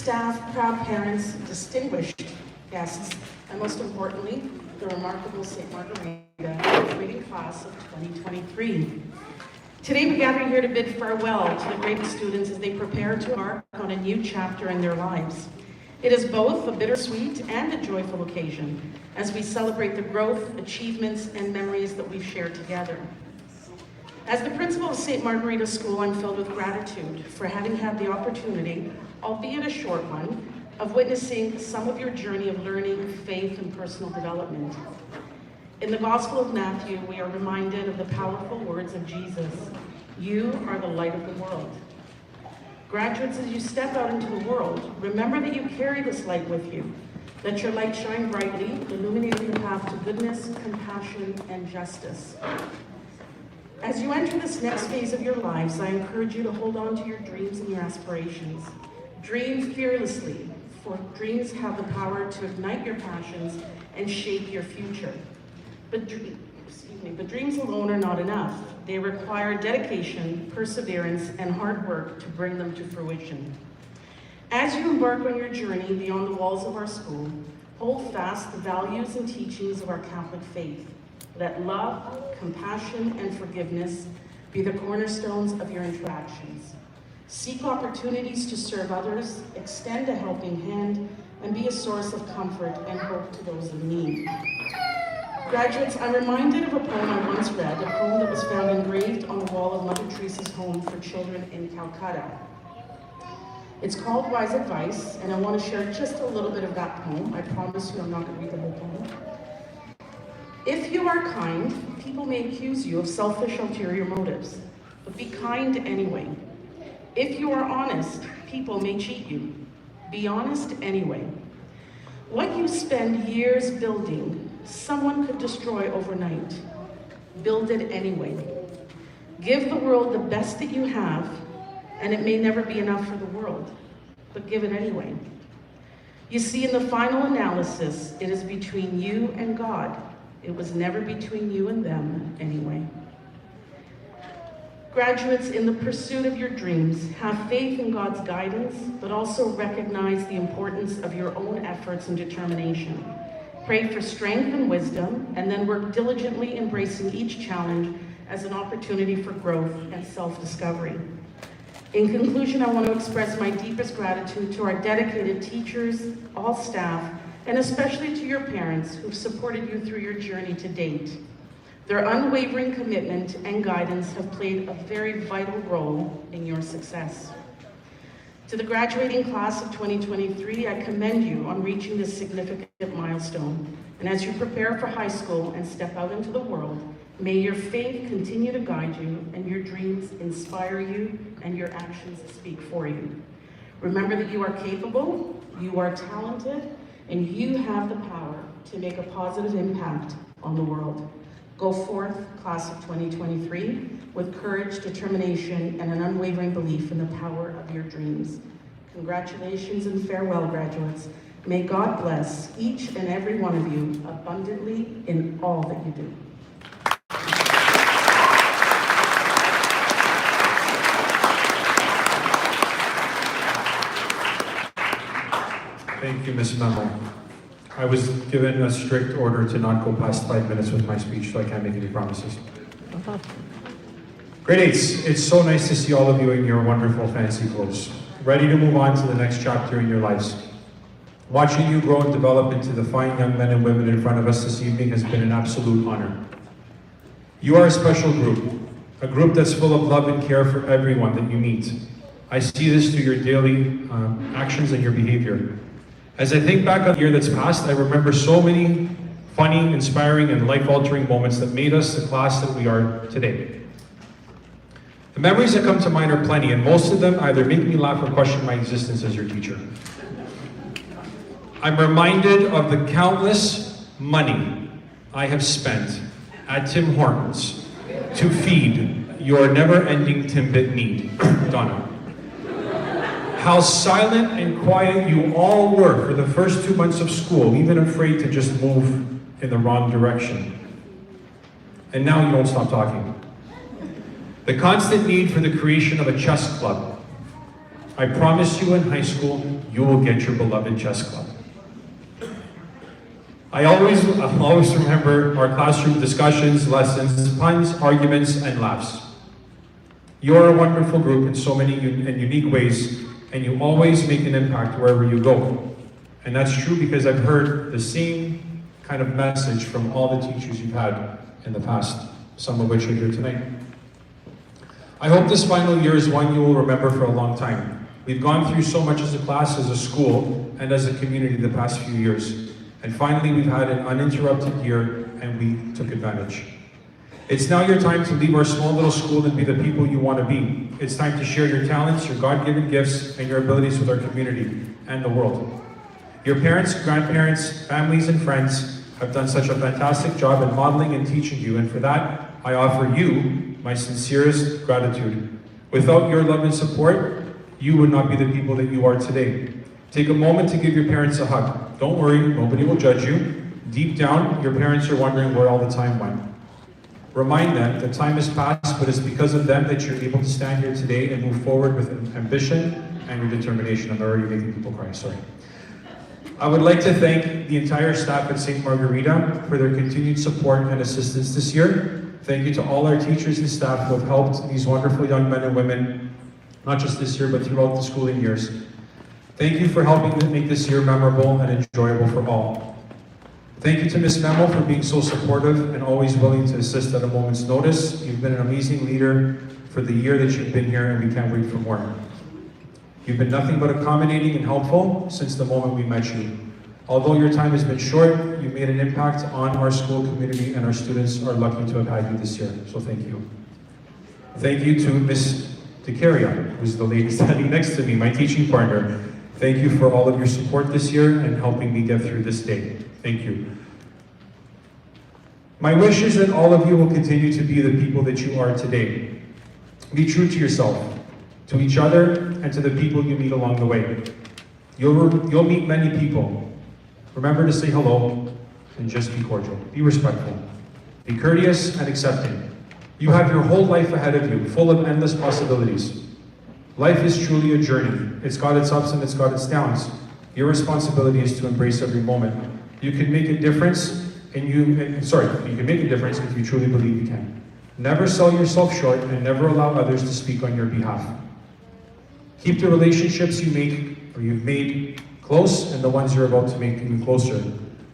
staff, proud parents, distinguished guests, and most importantly, the remarkable St. Margarita graduating class of 2023. Today we gather here to bid farewell to the great students as they prepare to embark on a new chapter in their lives. It is both a bittersweet and a joyful occasion as we celebrate the growth, achievements, and memories that we've shared together. As the principal of St. Margarita School, I'm filled with gratitude for having had the opportunity, albeit a short one, of witnessing some of your journey of learning, faith, and personal development. In the Gospel of Matthew, we are reminded of the powerful words of Jesus, "You are the light of the world." Graduates, as you step out into the world, remember that you carry this light with you. Let your light shine brightly, illuminating the path to goodness, compassion, and justice. As you enter this next phase of your lives, I encourage you to hold on to your dreams and your aspirations. Dream fearlessly, for dreams have the power to ignite your passions and shape your future. But dreams alone are not enough. They require dedication, perseverance, and hard work to bring them to fruition. As you embark on your journey beyond the walls of our school, hold fast the values and teachings of our Catholic faith. Let love, compassion, and forgiveness be the cornerstones of your interactions. Seek opportunities to serve others, extend a helping hand, and be a source of comfort and hope to those in need. Graduates, I'm reminded of a poem I once read, a poem that was found engraved on the wall of Mother Teresa's home for children in Calcutta. It's called Wise Advice, and I want to share just a little bit of that poem. I promise you I'm not going to read the whole poem. If you are kind, people may accuse you of selfish, ulterior motives, but be kind anyway. If you are honest, people may cheat you. Be honest anyway. What you spend years building, someone could destroy overnight. Build it anyway. Give the world the best that you have, and it may never be enough for the world, but give it anyway. You see, in the final analysis, it is between you and God. It was never between you and them anyway. Graduates, in the pursuit of your dreams, have faith in God's guidance, but also recognize the importance of your own efforts and determination. Pray for strength and wisdom, and then work diligently, embracing each challenge as an opportunity for growth and self-discovery. In conclusion, I want to express my deepest gratitude to our dedicated teachers, all staff, and especially to your parents who've supported you through your journey to date. Their unwavering commitment and guidance have played a very vital role in your success. To the graduating class of 2023, I commend you on reaching this significant milestone. And as you prepare for high school and step out into the world, may your faith continue to guide you and your dreams inspire you and your actions speak for you. Remember that you are capable, you are talented, and you have the power to make a positive impact on the world. Go forth, class of 2023, with courage, determination, and an unwavering belief in the power of your dreams. Congratulations and farewell, graduates. May God bless each and every one of you abundantly in all that you do. Thank you, Ms. Memo. I was given a strict order to not go past 5 minutes with my speech, so I can't make any promises. Grade 8s, it's so nice to see all of you in your wonderful fancy clothes, ready to move on to the next chapter in your lives. Watching you grow and develop into the fine young men and women in front of us this evening has been an absolute honor. You are a special group, a group that's full of love and care for everyone that you meet. I see this through your daily actions and your behavior. As I think back on the year that's passed, I remember so many funny, inspiring, and life-altering moments that made us the class that we are today. The memories that come to mind are plenty, and most of them either make me laugh or question my existence as your teacher. I'm reminded of the countless money I have spent at Tim Hortons to feed your never-ending Timbit need, Donna. How silent and quiet you all were for the first 2 months of school, even afraid to just move in the wrong direction. And now you don't stop talking. The constant need for the creation of a chess club, I promise you in high school, you will get your beloved chess club. I'll always remember our classroom discussions, lessons, puns, arguments, and laughs. You are a wonderful group in so many and unique ways, and you always make an impact wherever you go. And that's true because I've heard the same kind of message from all the teachers you've had in the past, some of which are here tonight. I hope this final year is one you will remember for a long time. We've gone through so much as a class, as a school, and as a community the past few years. And finally, we've had an uninterrupted year, and we took advantage. It's now your time to leave our small little school and be the people you want to be. It's time to share your talents, your God-given gifts, and your abilities with our community and the world. Your parents, grandparents, families, and friends have done such a fantastic job in modeling and teaching you, and for that, I offer you my sincerest gratitude. Without your love and support, you would not be the people that you are today. Take a moment to give your parents a hug. Don't worry, nobody will judge you. Deep down, your parents are wondering where all the time went. Remind them that time has passed, but it's because of them that you're able to stand here today and move forward with ambition and your determination. I'm already making people cry, sorry. I would like to thank the entire staff at St. Margarita for their continued support and assistance this year. Thank you to all our teachers and staff who have helped these wonderful young men and women, not just this year, but throughout the schooling years. Thank you for helping to make this year memorable and enjoyable for all. Thank you to Ms. Memo for being so supportive and always willing to assist at a moment's notice. You've been an amazing leader for the year that you've been here, and we can't wait for more. You've been nothing but accommodating and helpful since the moment we met you. Although your time has been short, you made an impact on our school community, and our students are lucky to have had you this year, so thank you. Thank you to Ms. DeCaria, who's the lady standing next to me, my teaching partner. Thank you for all of your support this year and helping me get through this day. Thank you. My wish is that all of you will continue to be the people that you are today. Be true to yourself, to each other, and to the people you meet along the way. You'll meet many people. Remember to say hello and just be cordial. Be respectful. Be courteous and accepting. You have your whole life ahead of you, full of endless possibilities. Life is truly a journey. It's got its ups and it's got its downs. Your responsibility is to embrace every moment. You can make a difference you can make a difference if you truly believe you can. Never sell yourself short and never allow others to speak on your behalf. Keep the relationships you've made close and the ones you're about to make even closer.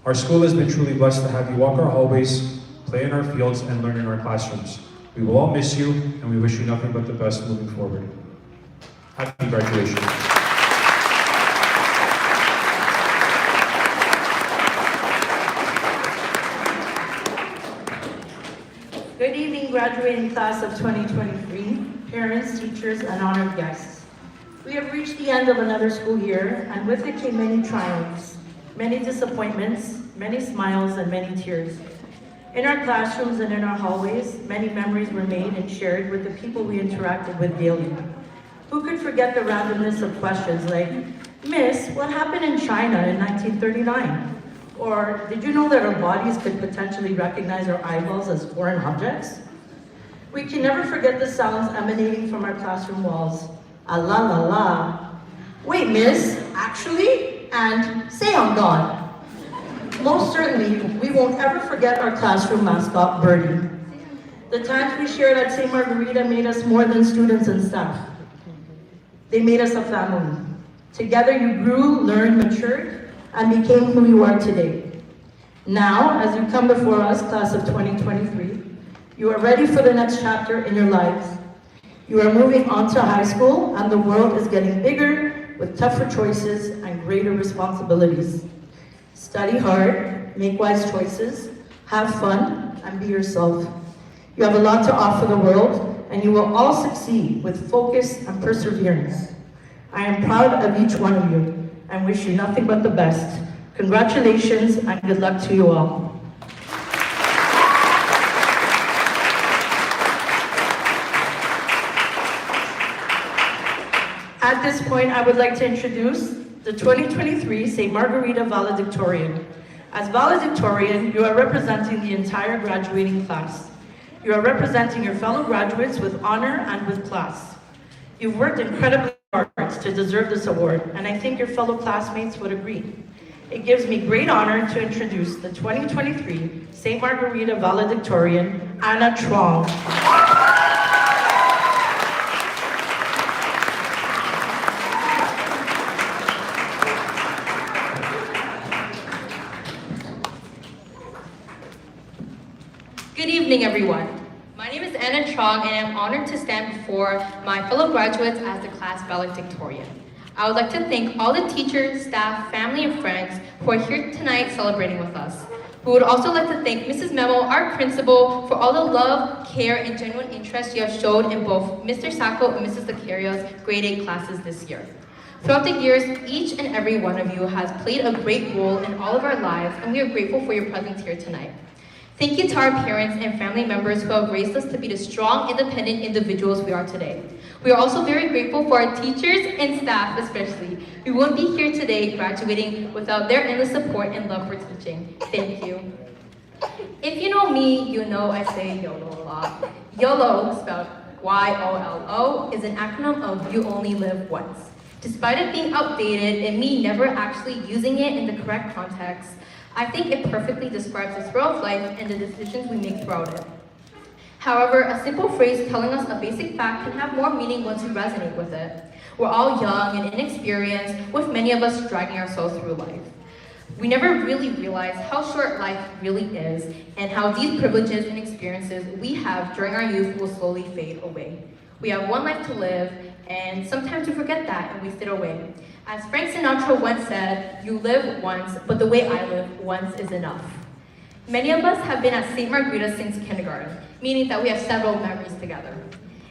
Our school has been truly blessed to have you walk our hallways, play in our fields, and learn in our classrooms. We will all miss you, and we wish you nothing but the best moving forward. Happy graduation. Good evening, graduating class of 2023, parents, teachers, and honored guests. We have reached the end of another school year, and with it came many triumphs, many disappointments, many smiles, and many tears. In our classrooms and in our hallways, many memories were made and shared with the people we interacted with daily. Who could forget the randomness of questions like, Miss, what happened in China in 1939? Or, did you know that our bodies could potentially recognize our eyeballs as foreign objects? We can never forget the sounds emanating from our classroom walls. Ah la la la. Wait, miss, actually? And say on God. Most certainly, we won't ever forget our classroom mascot, Birdie. The times we shared at St. Margarita made us more than students and staff. They made us a family. Together you grew, learned, matured, and became who you are today. Now, as you come before us, class of 2023, you are ready for the next chapter in your lives. You are moving on to high school, and the world is getting bigger with tougher choices and greater responsibilities. Study hard, make wise choices, have fun, and be yourself. You have a lot to offer the world, and you will all succeed with focus and perseverance. I am proud of each one of you and wish you nothing but the best. Congratulations and good luck to you all. At this point, I would like to introduce the 2023 St. Margarita Valedictorian. As valedictorian, you are representing the entire graduating class. You are representing your fellow graduates with honor and with class. You've worked incredibly arts to deserve this award, and I think your fellow classmates would agree. It gives me great honor to introduce the 2023 St. Margarita valedictorian, Anna Trong. Good evening, everyone. My name is Anna Trong, and I'm honored to stand before my fellow graduates as the class valedictorian. I would like to thank all the teachers, staff, family, and friends who are here tonight celebrating with us. We would also like to thank Mrs. Memo, our principal, for all the love, care, and genuine interest you have showed in both Mr. Sacco and Mrs. Lacario's grade 8 classes this year. Throughout the years, each and every one of you has played a great role in all of our lives, and we are grateful for your presence here tonight. Thank you to our parents and family members who have raised us to be the strong, independent individuals we are today. We are also very grateful for our teachers and staff especially. We wouldn't be here today graduating without their endless support and love for teaching. Thank you. If you know me, you know I say YOLO a lot. YOLO, spelled Y-O-L-O, is an acronym of You Only Live Once. Despite it being outdated and me never actually using it in the correct context, I think it perfectly describes the thrill of life and the decisions we make throughout it. However, a simple phrase telling us a basic fact can have more meaning once we resonate with it. We're all young and inexperienced, with many of us dragging ourselves through life. We never really realize how short life really is and how these privileges and experiences we have during our youth will slowly fade away. We have one life to live, and sometimes we forget that and waste it away. As Frank Sinatra once said, you live once, but the way I live, once is enough. Many of us have been at St. Margarita since kindergarten, meaning that we have several memories together.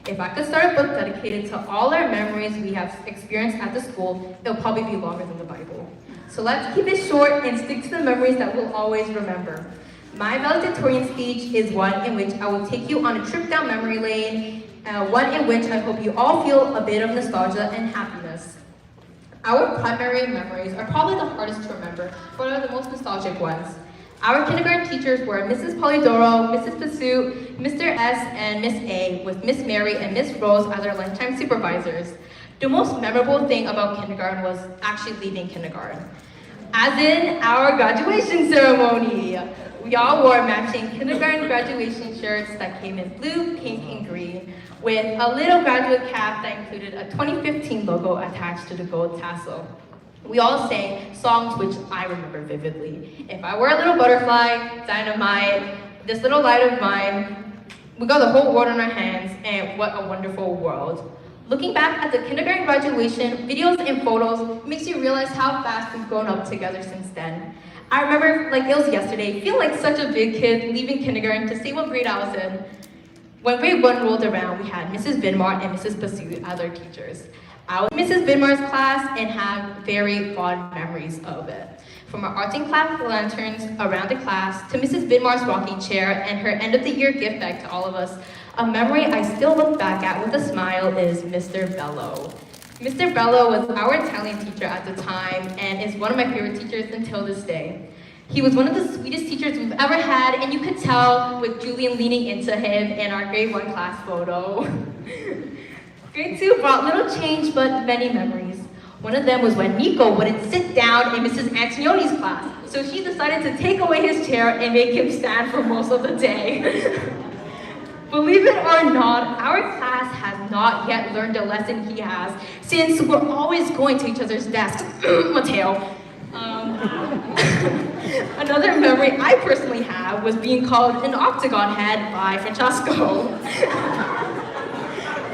If I could start a book dedicated to all our memories we have experienced at the school, it'll probably be longer than the Bible. So let's keep it short and stick to the memories that we'll always remember. My valedictorian speech is one in which I will take you on a trip down memory lane, one in which I hope you all feel a bit of nostalgia and happiness. Our primary memories are probably the hardest to remember, but are the most nostalgic ones. Our kindergarten teachers were Mrs. Polidoro, Mrs. Pursuit, Mr. S, and Miss A, with Miss Mary and Miss Rose as our lunchtime supervisors. The most memorable thing about kindergarten was actually leaving kindergarten. As in our graduation ceremony. We all wore matching kindergarten graduation shirts that came in blue, pink, and green, with a little graduate cap that included a 2015 logo attached to the gold tassel. We all sang songs which I remember vividly. If I Were a Little Butterfly, Dynamite, This Little Light of Mine. We got the whole world in our hands, and what a wonderful world. Looking back at the kindergarten graduation videos and photos makes you realize how fast we've grown up together since then. I remember like it was yesterday, feeling like such a big kid leaving kindergarten to see what grade I was in. When grade 1 rolled around, we had Mrs. Vidmar and Mrs. Pursuit as our teachers. I was in Mrs. Vidmar's class and have very fond memories of it. From our arts and craft lanterns around the class to Mrs. Vidmar's rocking chair and her end of the year gift bag to all of us, a memory I still look back at with a smile is Mr. Bello. Mr. Bello was our Italian teacher at the time and is one of my favorite teachers until this day. He was one of the sweetest teachers we've ever had, and you could tell with Julian leaning into him in our grade 1 class photo. Grade 2 brought little change, but many memories. One of them was when Nico wouldn't sit down in Mrs. Antonioni's class, so she decided to take away his chair and make him stand for most of the day. Believe it or not, our class has not yet learned the lesson he has, since we're always going to each other's desks. Mateo. Another memory I personally have was being called an octagon head by Francesco.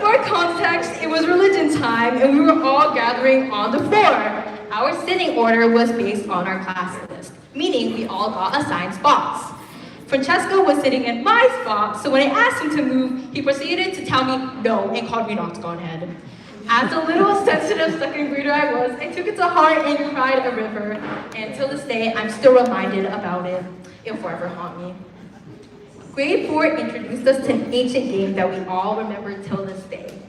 For context, it was religion time and we were all gathering on the floor. Our sitting order was based on our class list, meaning we all got assigned spots. Francesco was sitting in my spot, so when I asked him to move, he proceeded to tell me no and called me an octagon head. As a little sensitive second grader I was, I took it to heart and cried a river. And till this day, I'm still reminded about it. It'll forever haunt me. Grade 4 introduced us to an ancient game that we all remember till this day.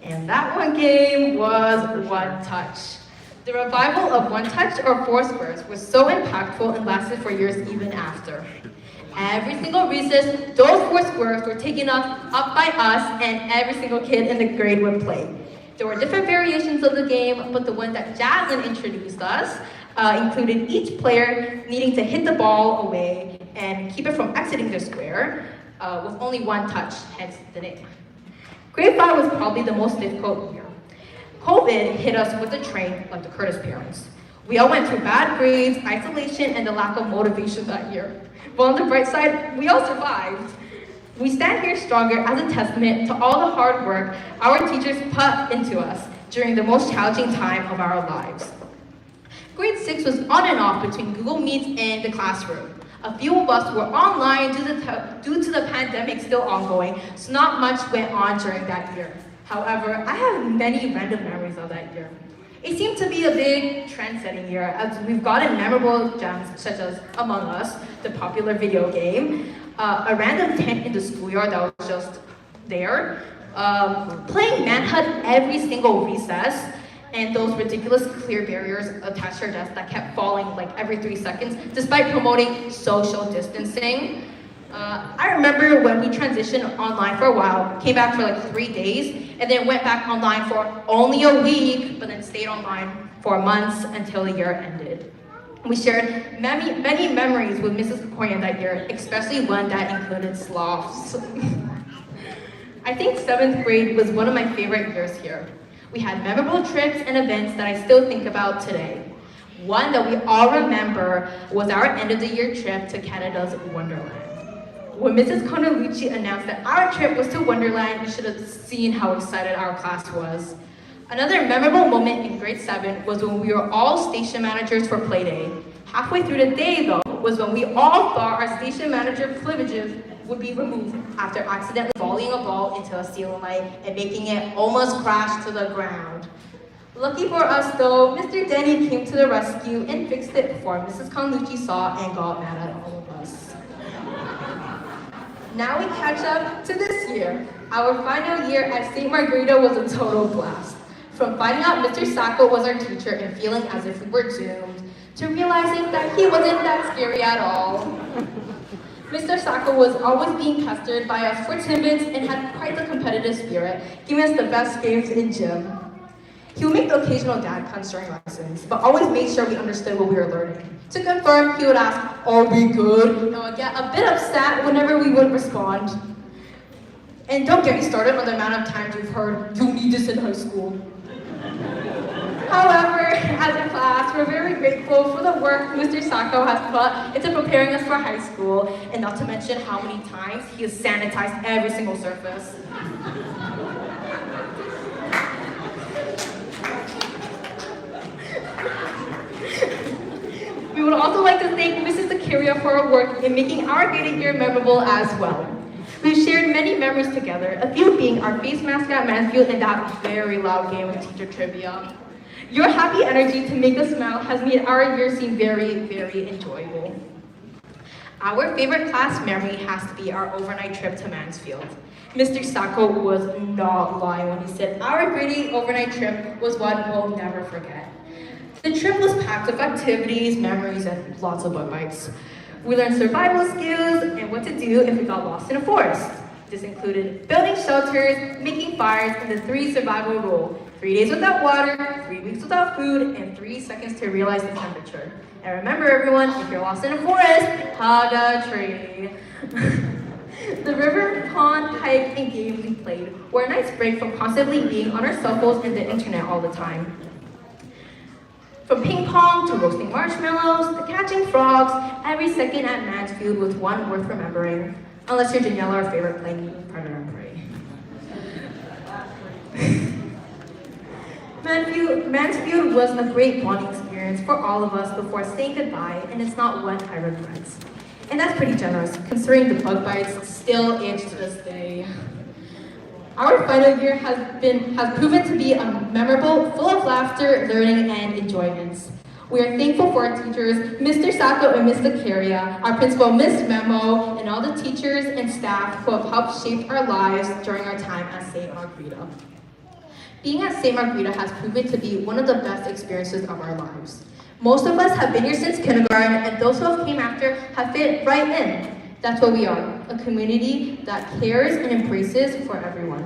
And that one game was One Touch. The revival of One Touch or Four Squares was so impactful and lasted for years even after. Every single recess, those 4 squares were taken up by us and every single kid in the grade would play. There were different variations of the game, but the one that Jaslyn introduced us included each player needing to hit the ball away and keep it from exiting the square with only one touch, hence the name. Grade 5 was probably the most difficult year. COVID hit us with a train like the Curtis parents. We all went through bad grades, isolation, and the lack of motivation that year. But on the bright side, we all survived. We stand here stronger as a testament to all the hard work our teachers put into us during the most challenging time of our lives. Grade 6 was on and off between Google Meets and the classroom. A few of us were online due to the pandemic still ongoing, so not much went on during that year. However, I have many random memories of that year. It seemed to be a big trend-setting year as we've gotten memorable gems such as Among Us, the popular video game, a random tent in the schoolyard that was just there, playing manhunt every single recess, and those ridiculous clear barriers attached to our desk that kept falling like every 3 seconds despite promoting social distancing. I remember when we transitioned online for a while, came back for like 3 days, and then went back online for only a week, but then stayed online for months until the year ended. We shared many memories with Mrs. Kikorian that year, especially one that included sloths. I think 7th grade was one of my favorite years here. We had memorable trips and events that I still think about today. One that we all remember was our end of the year trip to Canada's Wonderland. When Mrs. Conalucci announced that our trip was to Wonderland, you should have seen how excited our class was. Another memorable moment in grade 7 was when we were all station managers for Play-Day. Halfway through the day, though, was when we all thought our station manager privileges would be removed after accidentally volleying a ball into a ceiling light and making it almost crash to the ground. Lucky for us, though, Mr. Denny came to the rescue and fixed it before Mrs. Conalucci saw and got mad at all of us. Now we catch up to this year. Our final year at St. Margarita was a total blast. From finding out Mr. Sacco was our teacher and feeling as if we were doomed, to realizing that he wasn't that scary at all. Mr. Sacco was always being pestered by us for tidbits and had quite the competitive spirit, giving us the best games in gym. He would make the occasional dad puns during lessons, but always made sure we understood what we were learning. To confirm, he would ask, "Are we good?" And I would get a bit upset whenever we wouldn't respond. And don't get me started on the amount of times we've heard, "You need this in high school." However, as a class, we're very grateful for the work Mr. Sacco has put into preparing us for high school, and not to mention how many times he has sanitized every single surface. We would also like to thank Mrs. Zakaria for her work in making our grading year memorable as well. We've shared many memories together, a few being our face mask at Mansfield and that very loud game of teacher trivia. Your happy energy to make us smile has made our year seem very, very enjoyable. Our favorite class memory has to be our overnight trip to Mansfield. Mr. Sacco was not lying when he said our grading overnight trip was one we'll never forget. The trip was packed with activities, memories, and lots of bug bites. We learned survival skills and what to do if we got lost in a forest. This included building shelters, making fires, and the 3 survival rule. 3 days without water, 3 weeks without food, and 3 seconds to realize the temperature. And remember everyone, if you're lost in a forest, hug a tree. The river, pond, hike, and games we played were a nice break from constantly being on our cell phones and the internet all the time. From ping pong to roasting marshmallows to catching frogs, every second at Mansfield was one worth remembering. Unless you're Daniela, our favorite playing Predator and Prey. Mansfield was a great bonding experience for all of us before saying goodbye, and it's not one I regret. And that's pretty generous, considering the bug bites still itch to this day. Our final year has proven to be a memorable, full of laughter, learning, and enjoyments. We are thankful for our teachers, Mr. Sacco and Ms. Zakaria, our principal, Ms. Memo, and all the teachers and staff who have helped shape our lives during our time at St. Margarita. Being at St. Margarita has proven to be one of the best experiences of our lives. Most of us have been here since kindergarten, and those who have came after have fit right in. That's what we are, a community that cares and embraces for everyone.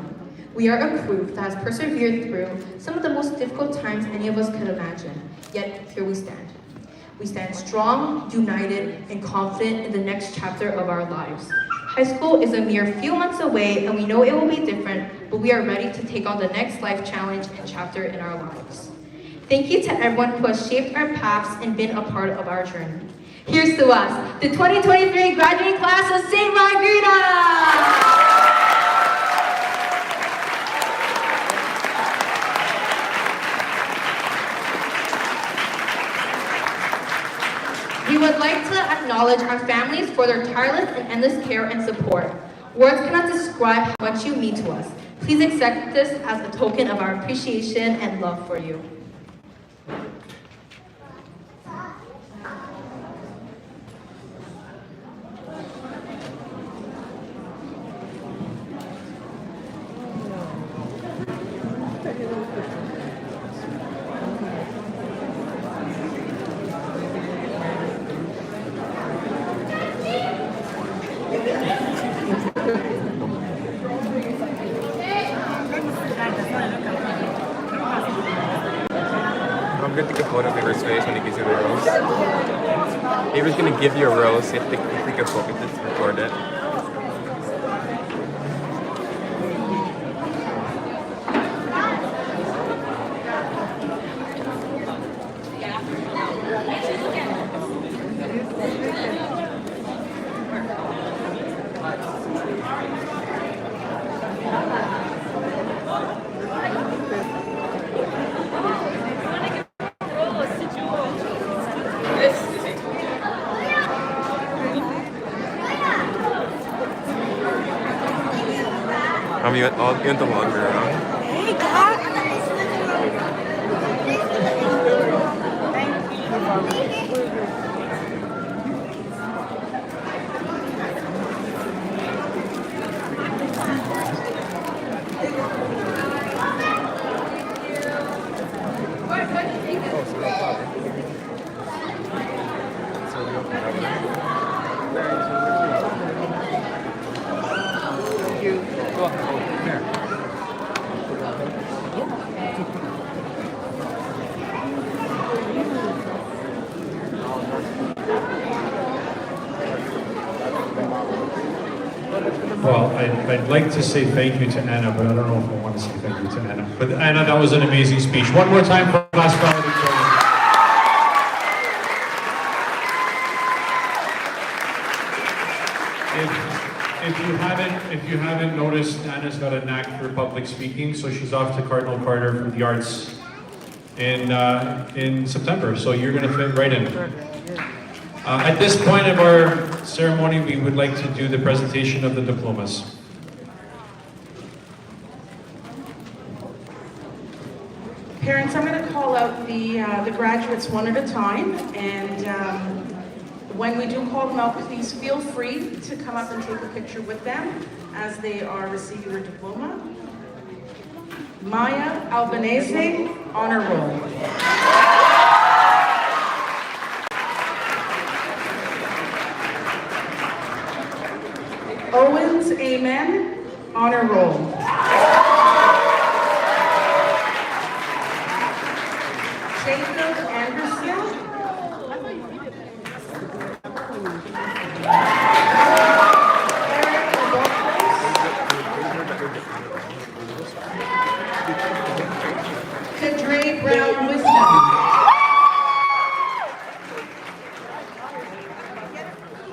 We are a group that has persevered through some of the most difficult times any of us could imagine, yet here we stand. We stand strong, united, and confident in the next chapter of our lives. High school is a mere few months away, and we know it will be different, but we are ready to take on the next life challenge and chapter in our lives. Thank you to everyone who has shaped our paths and been a part of our journey. Here's to us, the 2023 graduating class of St. Margarita! We would like to acknowledge our families for their tireless and endless care and support. Words cannot describe how much you mean to us. Please accept this as a token of our appreciation and love for you. I'm going to take a photo of Avery's face when he gives you the rose. Avery's going to give you a rose if they can focus it, record it. You went the longer round. Well, I'd like to say thank you to Anna, but I don't know if I want to say thank you to Anna. But Anna, that was an amazing speech. One more time for class valedictorian. If you haven't noticed, Anna's got a knack for public speaking, so she's off to Cardinal Carter for the arts in September. So you're going to fit right in. At this point of our ceremony, we would like to do the presentation of the diplomas. Parents, I'm going to call out the graduates one at a time, and when we do call them out, please feel free to come up and take a picture with them as they are receiving their diploma. Maya Albanese, honor roll. Owens, amen, honor roll. Jacob Anderson. Eric Kadre Brown Wisdom.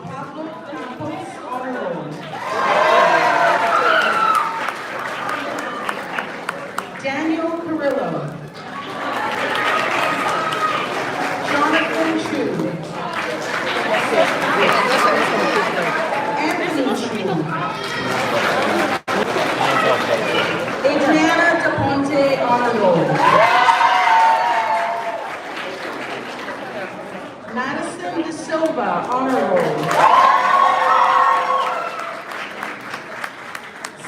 Pablo Campos, honor roll. Daniel Carrillo. Jonathan Chu. Anthony Chu. Adriana De Ponte, honor roll. Madison De Silva, honor roll.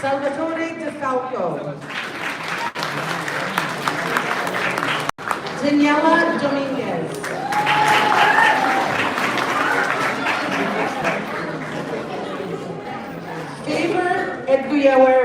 Salvatore De Falco. Daniela Dominguez. Favor Edguyawer